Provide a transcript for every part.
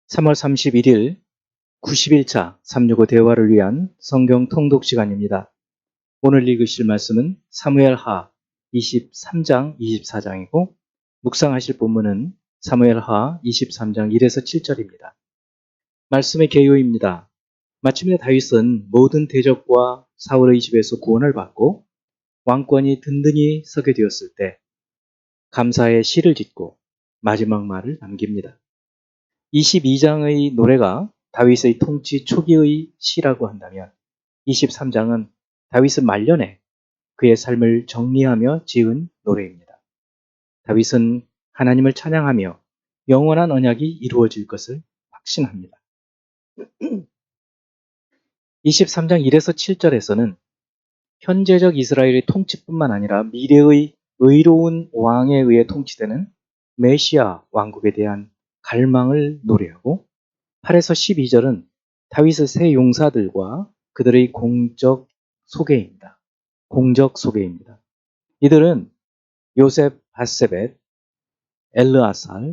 3월 31일 91차 365 대화를 위한 성경 통독 시간입니다. 오늘 읽으실 말씀은 사무엘하 23장 24장이고 묵상하실 본문은 사무엘하 23장 1에서 7절입니다. 말씀의 개요입니다. 마침내 다윗은 모든 대적과 사울의 집에서 구원을 받고 왕권이 든든히 서게 되었을 때 감사의 시를 짓고 마지막 말을 남깁니다. 22장의 노래가 다윗의 통치 초기의 시라고 한다면 23장은 다윗은 말년에 그의 삶을 정리하며 지은 노래입니다. 다윗은 하나님을 찬양하며 영원한 언약이 이루어질 것을 확신합니다. 23장 1에서 7절에서는 현재적 이스라엘의 통치뿐만 아니라 미래의 의로운 왕에 의해 통치되는 메시아 왕국에 대한 갈망을 노래하고 8에서 12절은 다윗의 세 용사들과 그들의 공적 소개입니다. 이들은 요셉, 바세벳, 엘르아살,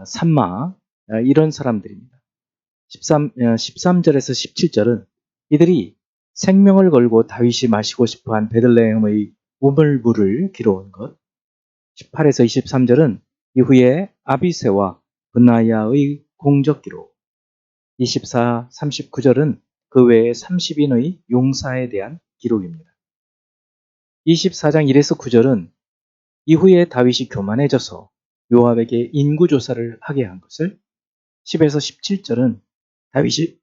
삼마 이런 사람들입니다. 13절에서 17절은 이들이 생명을 걸고 다윗이 마시고 싶어한 베들레헴의 우물물을 기러온 것. 18에서 23절은 이후에 아비새와 브나야의 공적 기록. 24, 39절은 그 외에 30인의 용사에 대한 기록입니다. 24장 1에서 9절은 이후에 다윗이 교만해져서 요압에게 인구조사를 하게 한 것을, 10에서 17절은 다윗이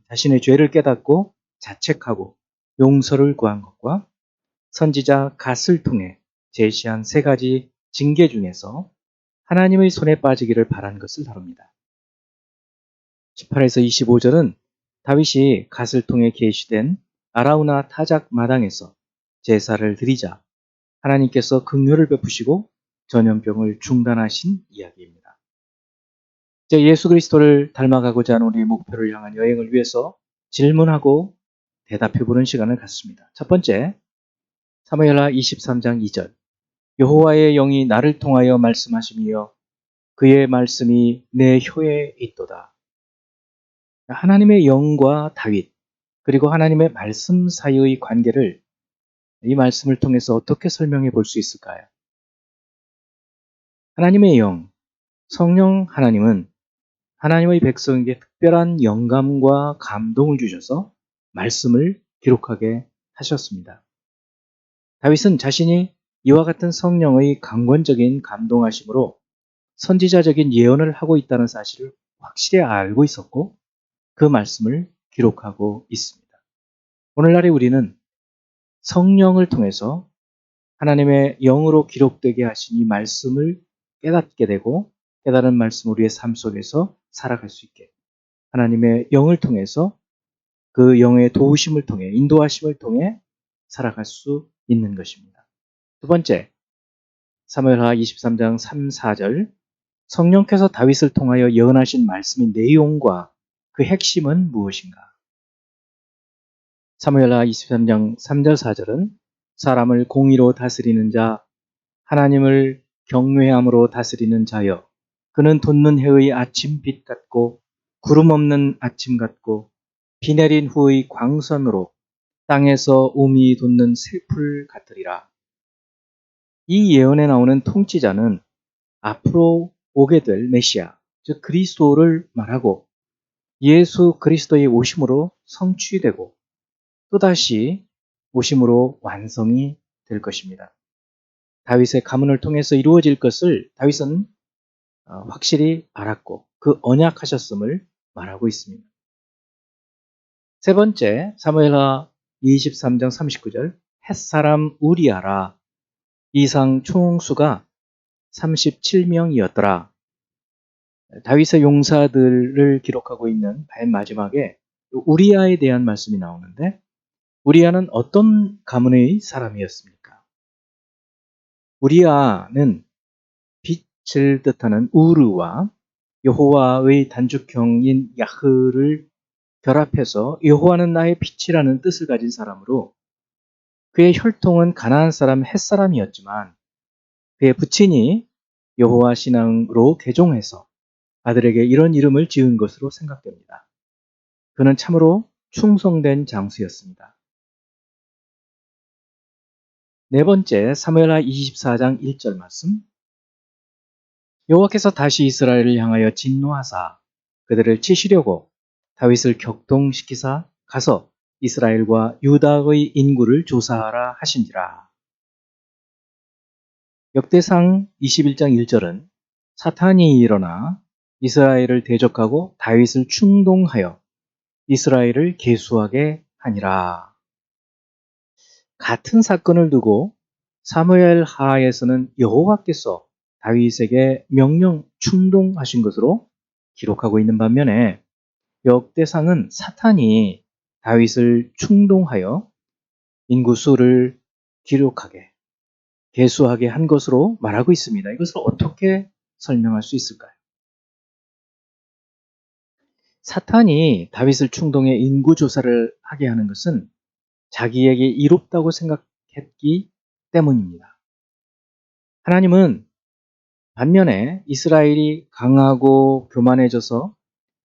자신의 죄를 깨닫고 자책하고 용서를 구한 것과 선지자 갓을 통해 제시한 세 가지 징계 중에서 하나님의 손에 빠지기를 바란 것을 다룹니다. 18에서 25절은 다윗이 갓을 통해 계시된 아라우나 타작 마당에서 제사를 드리자 하나님께서 긍휼을 베푸시고 전염병을 중단하신 이야기입니다. 이제 예수 그리스도를 닮아가고자 하는 우리의 목표를 향한 여행을 위해서 질문하고 대답해보는 시간을 갖습니다. 첫 번째, 사무엘하 23장 2절. 여호와의 영이 나를 통하여 말씀하시며 그의 말씀이 내 혀에 있도다. 하나님의 영과 다윗, 그리고 하나님의 말씀 사이의 관계를 이 말씀을 통해서 어떻게 설명해 볼 수 있을까요? 하나님의 영, 성령 하나님은 하나님의 백성에게 특별한 영감과 감동을 주셔서 말씀을 기록하게 하셨습니다. 다윗은 자신이 이와 같은 성령의 강권적인 감동하심으로 선지자적인 예언을 하고 있다는 사실을 확실히 알고 있었고 그 말씀을 기록하고 있습니다. 오늘날의 우리는 성령을 통해서 하나님의 영으로 기록되게 하신 이 말씀을 깨닫게 되고 깨달은 말씀 우리의 삶 속에서 살아갈 수 있게 하나님의 영을 통해서 그 영의 도우심을 통해 인도하심을 통해 살아갈 수 있는 것입니다. 두 번째, 사무엘하 23장 3, 4절 성령께서 다윗을 통하여 예언하신 말씀의 내용과 그 핵심은 무엇인가? 사무엘하 23장 3절 4절은 사람을 공의로 다스리는 자, 하나님을 경외함으로 다스리는 자여, 그는 돋는 해의 아침빛 같고 구름 없는 아침 같고 비 내린 후의 광선으로 땅에서 우미 돋는 새풀 같으리라. 이 예언에 나오는 통치자는 앞으로 오게 될 메시아, 즉 그리스도를 말하고 예수 그리스도의 오심으로 성취되고 또다시 오심으로 완성이 될 것입니다. 다윗의 가문을 통해서 이루어질 것을 다윗은 확실히 알았고 그 언약하셨음을 말하고 있습니다. 세 번째, 사무엘하 23장 39절 햇사람 우리아라 이상 총수가 37명이었더라. 다윗의 용사들을 기록하고 있는 맨 마지막에 우리아에 대한 말씀이 나오는데 우리아는 어떤 가문의 사람이었습니까? 우리아는 빛을 뜻하는 우르와 여호와의 단축형인 야흐를 결합해서 여호와는 나의 빛이라는 뜻을 가진 사람으로 그의 혈통은 가나안 사람 헷사람이었지만 그의 부친이 여호와 신앙으로 개종해서 아들에게 이런 이름을 지은 것으로 생각됩니다. 그는 참으로 충성된 장수였습니다. 네 번째, 사무엘하 24장 1절 말씀. 여호와께서 다시 이스라엘을 향하여 진노하사 그들을 치시려고 다윗을 격동시키사 가서 이스라엘과 유다의 인구를 조사하라 하신지라. 역대상 21장 1절은 사탄이 일어나 이스라엘을 대적하고 다윗을 충동하여 이스라엘을 계수하게 하니라. 같은 사건을 두고 사무엘 하에서는 여호와께서 다윗에게 명령 충동하신 것으로 기록하고 있는 반면에 역대상은 사탄이 다윗을 충동하여 인구수를 기록하게 계수하게 한 것으로 말하고 있습니다. 이것을 어떻게 설명할 수 있을까요? 사탄이 다윗을 충동해 인구조사를 하게 하는 것은 자기에게 이롭다고 생각했기 때문입니다. 하나님은 반면에 이스라엘이 강하고 교만해져서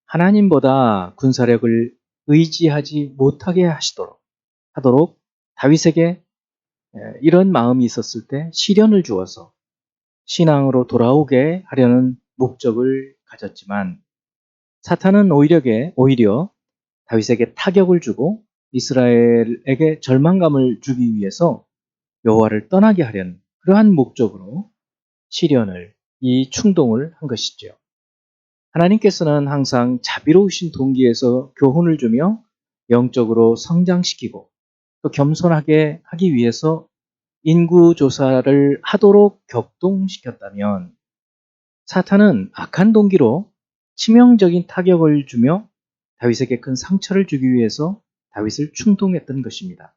하나님보다 군사력을 의지하지 못하게 하도록 다윗에게 이런 마음이 있었을 때 시련을 주어서 신앙으로 돌아오게 하려는 목적을 가졌지만 사탄은 오히려 다윗에게 타격을 주고 이스라엘에게 절망감을 주기 위해서 여호와를 떠나게 하려는 그러한 목적으로 이 충동을 한 것이죠. 하나님께서는 항상 자비로우신 동기에서 교훈을 주며 영적으로 성장시키고 또 겸손하게 하기 위해서 인구조사를 하도록 격동시켰다면 사탄은 악한 동기로 치명적인 타격을 주며 다윗에게 큰 상처를 주기 위해서 다윗을 충동했던 것입니다.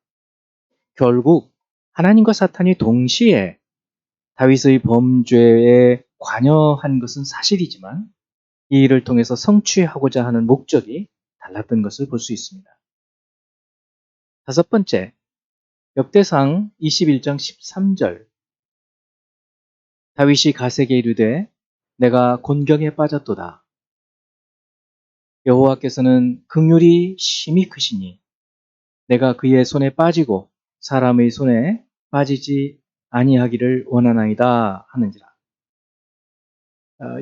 결국 하나님과 사탄이 동시에 다윗의 범죄에 관여한 것은 사실이지만 이 일을 통해서 성취하고자 하는 목적이 달랐던 것을 볼 수 있습니다. 다섯 번째, 역대상 21장 13절. 다윗이 가세게 이르되 내가 곤경에 빠졌도다. 여호와께서는 긍휼이 심히 크시니 내가 그의 손에 빠지고 사람의 손에 빠지지 아니하기를 원하나이다 하는지라.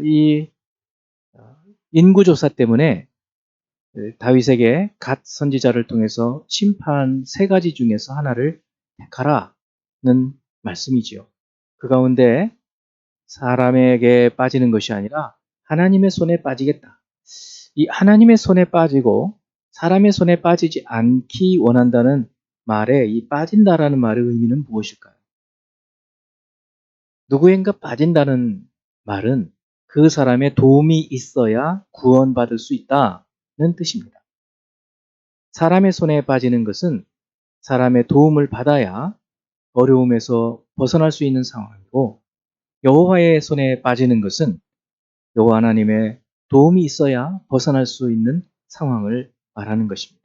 이 인구조사 때문에 다윗에게 갓 선지자를 통해서 심판 세 가지 중에서 하나를 택하라는 말씀이지요. 그 가운데 사람에게 빠지는 것이 아니라 하나님의 손에 빠지겠다. 이 하나님의 손에 빠지고 사람의 손에 빠지지 않기 원한다는 말에 이 빠진다라는 말의 의미는 무엇일까요? 누구인가 빠진다는 말은 그 사람의 도움이 있어야 구원받을 수 있다는 뜻입니다. 사람의 손에 빠지는 것은 사람의 도움을 받아야 어려움에서 벗어날 수 있는 상황이고 여호와의 손에 빠지는 것은 여호와 하나님의 도움이 있어야 벗어날 수 있는 상황을 말하는 것입니다.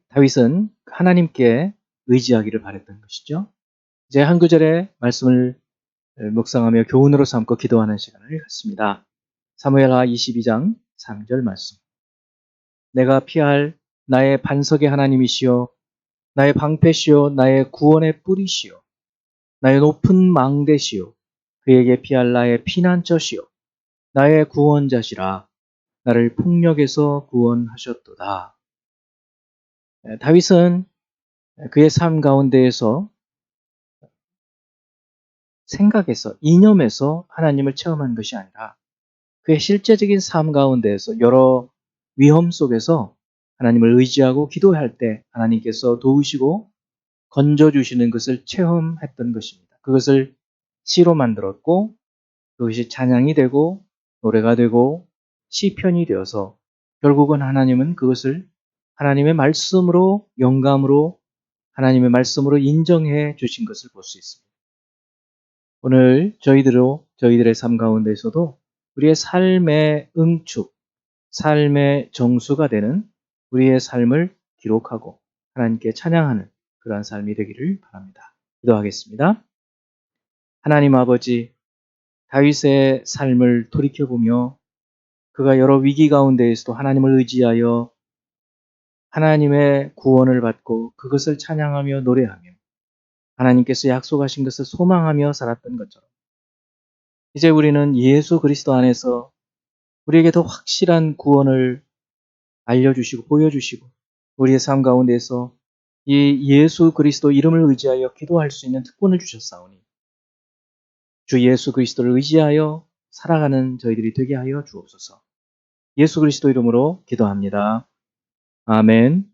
다윗은 하나님께 의지하기를 바랬던 것이죠. 이제 한 구절의 말씀을 묵상하며 교훈으로 삼고 기도하는 시간을 갖습니다. 사무엘하 22장 3절 말씀. 내가 피할 나의 반석의 하나님이시여 나의 방패시요 나의 구원의 뿌리시요 나의 높은 망대시요 그에게 피할 나의 피난처시요 나의 구원자시라 나를 폭력에서 구원하셨도다. 다윗은 그의 삶 가운데에서 생각에서 이념에서 하나님을 체험한 것이 아니라 그의 실제적인 삶 가운데에서 여러 위험 속에서 하나님을 의지하고 기도할 때 하나님께서 도우시고 건져주시는 것을 체험했던 것입니다. 그것을 시로 만들었고 그것이 찬양이 되고 노래가 되고 시편이 되어서 결국은 하나님은 그것을 하나님의 말씀으로 영감으로 하나님의 말씀으로 인정해 주신 것을 볼 수 있습니다. 오늘 저희들의 삶 가운데서도 우리의 삶의 응축, 삶의 정수가 되는 우리의 삶을 기록하고 하나님께 찬양하는 그러한 삶이 되기를 바랍니다. 기도하겠습니다. 하나님 아버지, 다윗의 삶을 돌이켜보며 그가 여러 위기 가운데에서도 하나님을 의지하여 하나님의 구원을 받고 그것을 찬양하며 노래하며 하나님께서 약속하신 것을 소망하며 살았던 것처럼 이제 우리는 예수 그리스도 안에서 우리에게 더 확실한 구원을 알려주시고 보여주시고 우리의 삶 가운데서 이 예수 그리스도 이름을 의지하여 기도할 수 있는 특권을 주셨사오니 주 예수 그리스도를 의지하여 살아가는 저희들이 되게 하여 주옵소서. 예수 그리스도 이름으로 기도합니다. 아멘.